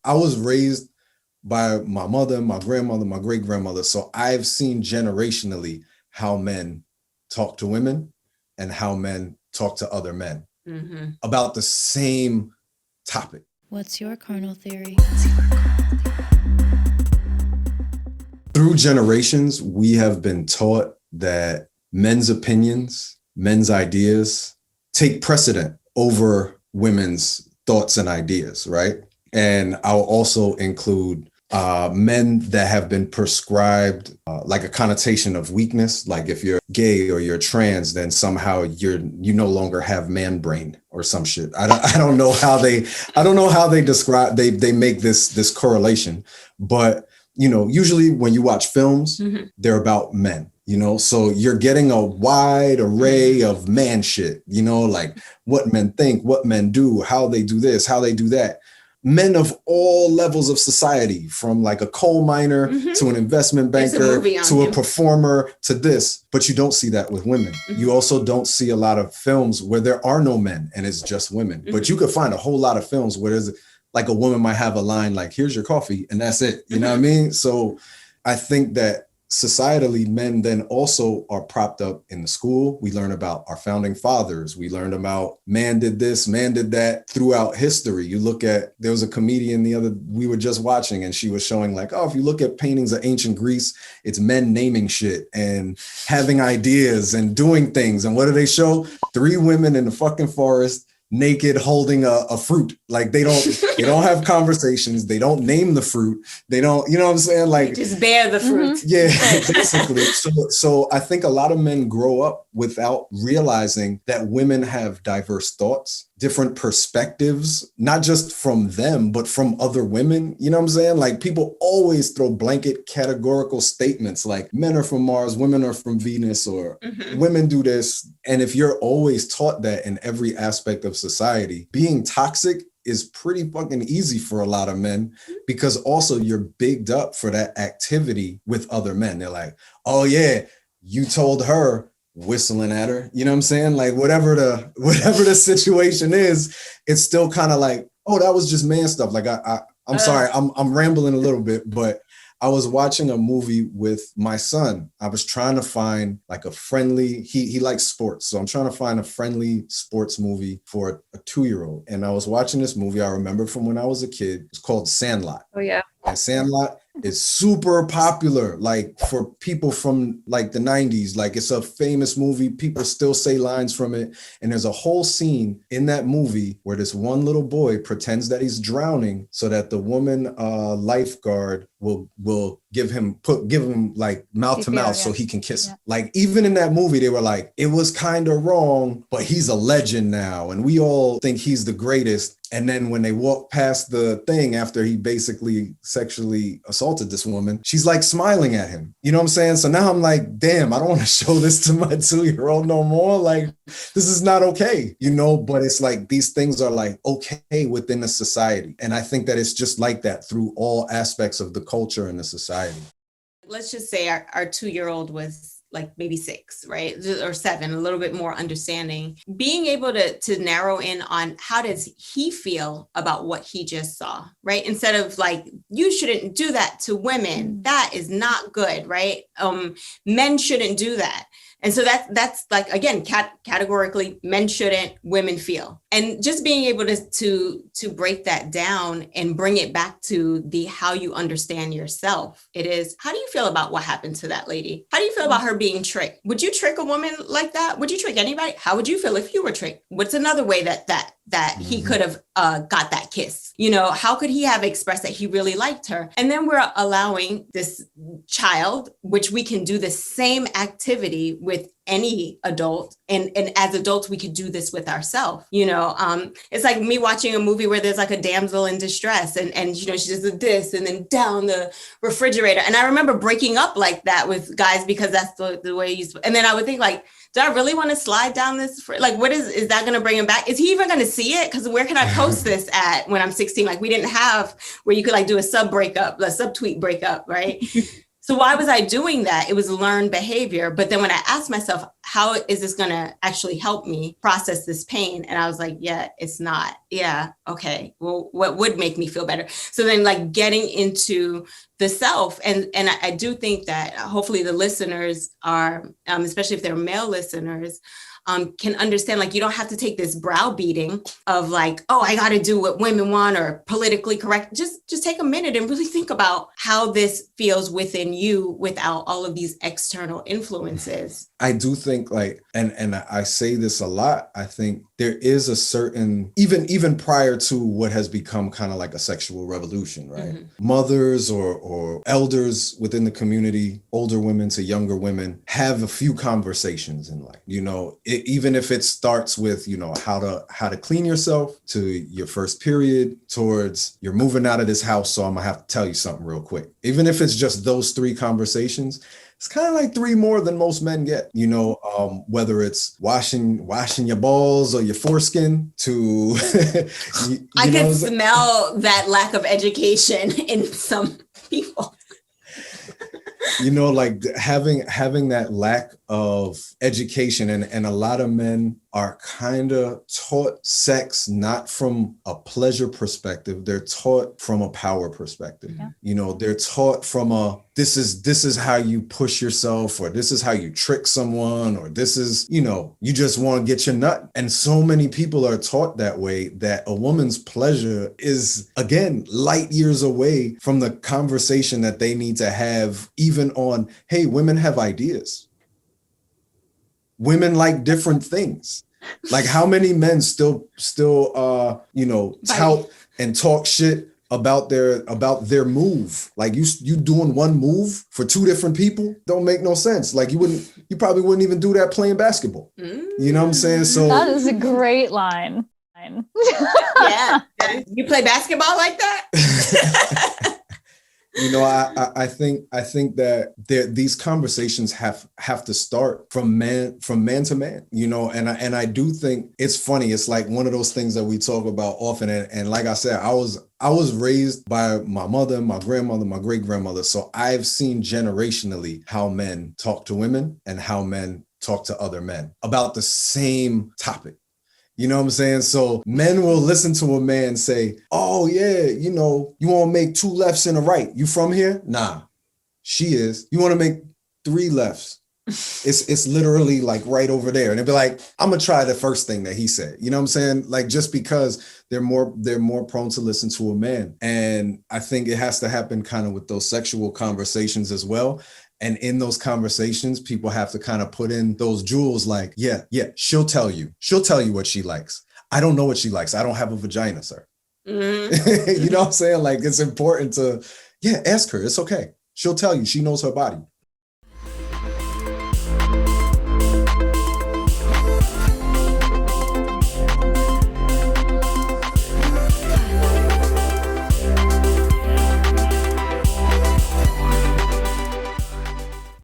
I was raised by my mother, my grandmother, my great grandmother. So I've seen generationally how men talk to women and how men talk to other men about the same topic. What's your carnal theory? Through generations, we have been taught that men's opinions, men's ideas take precedent over women's thoughts and ideas, right? And I'll also include men that have been prescribed like a connotation of weakness. Like if you're gay or you're trans, then somehow you no longer have man brain or some shit. I don't know how they describe, they make this correlation, but you know, usually when you watch films, they're about men, you know, so you're getting a wide array of man shit, you know, like what men think, what men do, how they do this, how they do that. Men of all levels of society, from like a coal miner to an investment banker to a performer to this, but you don't see that with women. You also don't see a lot of films where there are no men and it's just women, but you could find a whole lot of films where there's like a woman might have a line like, here's your coffee, and that's it. You know what I mean? So I think that societally, men then also are propped up in the school. We learn about our founding fathers. We learned about man did this, man did that throughout history. You look at, there was a comedian we were just watching, and she was showing like, oh, if you look at paintings of ancient Greece, it's men naming shit and having ideas and doing things. And what do they show? 3 women in the fucking forest, naked, holding a fruit. Like they don't have conversations. They don't name the fruit. They don't, you know what I'm saying? Like just bear the fruit. Yeah, basically. So I think a lot of men grow up without realizing that women have diverse thoughts, different perspectives, not just from them, but from other women. You know what I'm saying? Like people always throw blanket categorical statements like men are from Mars, women are from Venus, or women do this. And if you're always taught that in every aspect of society, being toxic is pretty fucking easy for a lot of men, because also you're bigged up for that activity with other men. They're like, oh yeah, you told her, whistling at her, you know what I'm saying? Like whatever the situation is, it's still kind of like, oh, that was just man stuff. Like I'm sorry, I'm rambling a little bit, but I was watching a movie with my son. I was trying to find like a friendly, he likes sports. So I'm trying to find a friendly sports movie for a 2-year-old. And I was watching this movie I remember from when I was a kid. It's called Sandlot. Oh yeah. And Sandlot is super popular, like for people from like the 90s. Like it's a famous movie. People still say lines from it. And there's a whole scene in that movie where this one little boy pretends that he's drowning so that the woman lifeguard will give him like mouth to mouth so he can kiss her. Like even in that movie, they were like, it was kind of wrong, but he's a legend now. And we all think he's the greatest. And then when they walk past the thing after he basically sexually assaulted this woman, she's like smiling at him. You know what I'm saying? So now I'm like, damn, I don't want to show this to my 2-year-old no more. Like, this is not okay, you know? But it's like these things are like okay within the society. And I think that it's just like that through all aspects of the culture and the society. Let's just say our 2-year-old was like maybe 6, right? Or 7, a little bit more understanding. Being able to narrow in on how does he feel about what he just saw, right? Instead of like, you shouldn't do that to women. That is not good, right? Men shouldn't do that. And so that's like, again, categorically, men shouldn't, women feel. And just being able to break that down and bring it back to the how you understand yourself. It is, how do you feel about what happened to that lady? How do you feel about her being tricked? Would you trick a woman like that? Would you trick anybody? How would you feel if you were tricked? What's another way that he could have got that kiss? You know, how could he have expressed that he really liked her? And then we're allowing this child, which we can do the same activity with any adult. And as adults, we could do this with ourselves. You know, it's like me watching a movie where there's like a damsel in distress and you know, she does this and then down the refrigerator. And I remember breaking up like that with guys because that's the way you, and then I would think like, do I really want to slide down this? Like, what is that going to bring him back? Is he even going to see it? Because where can I post this at when I'm 16? Like, we didn't have where you could like do a sub tweet breakup, right? So why was I doing that? It was learned behavior. But then when I asked myself, how is this going to actually help me process this pain? And I was like, yeah, it's not. Yeah. Okay. Well, what would make me feel better? So then like getting into the self. And I do think that hopefully the listeners are, especially if they're male listeners, can understand, like, you don't have to take this browbeating of like, oh, I got to do what women want or politically correct. Just take a minute and really think about how this feels within you without all of these external influences. I do think like, and I say this a lot, I think there is a certain, even prior to what has become kind of like a sexual revolution, right? Mm-hmm. Mothers or elders within the community, older women to younger women, have a few conversations in life, you know, even if it starts with, you know, how to clean yourself, to your first period, towards you're moving out of this house, so I'm gonna have to tell you something real quick. Even if it's just those 3 conversations, it's kind of like 3 more than most men get, you know, whether it's washing your balls or your foreskin to, I could smell that lack of education in some people. You know, like having that lack of education, and a lot of men are kind of taught sex not from a pleasure perspective. They're taught from a power perspective. Yeah. You know, they're taught from a, this is how you push yourself, or this is how you trick someone, or this is, you know, you just want to get your nut. And so many people are taught that way, that a woman's pleasure is, again, light years away from the conversation that they need to have, even on, hey, women have ideas. Women like different things. Like, how many men still you know, tout and talk shit about their move? Like, you doing one move for 2 different people don't make no sense. Like, you probably wouldn't even do that playing basketball. You know what I'm saying? So that is a great line. Yeah. You play basketball like that? You know, I think that these conversations have to start from man to man, you know, and I do think it's funny. It's like one of those things that we talk about often. And like I said, I was raised by my mother, my grandmother, my great grandmother. So I've seen generationally how men talk to women and how men talk to other men about the same topic. You know what I'm saying? So men will listen to a man say, oh yeah, you know, you want to make 2 lefts and a right. You from here? Nah, she is. You want to make 3 lefts. It's literally like right over there. And they'll be like, I'm gonna try the first thing that he said. You know what I'm saying? Like, just because they're more prone to listen to a man. And I think it has to happen kind of with those sexual conversations as well. And in those conversations, people have to kind of put in those jewels like, yeah, she'll tell you what she likes. I don't know what she likes. I don't have a vagina, sir. Mm-hmm. You know what I'm saying? Like, it's important to, ask her. It's okay. She'll tell you. She knows her body.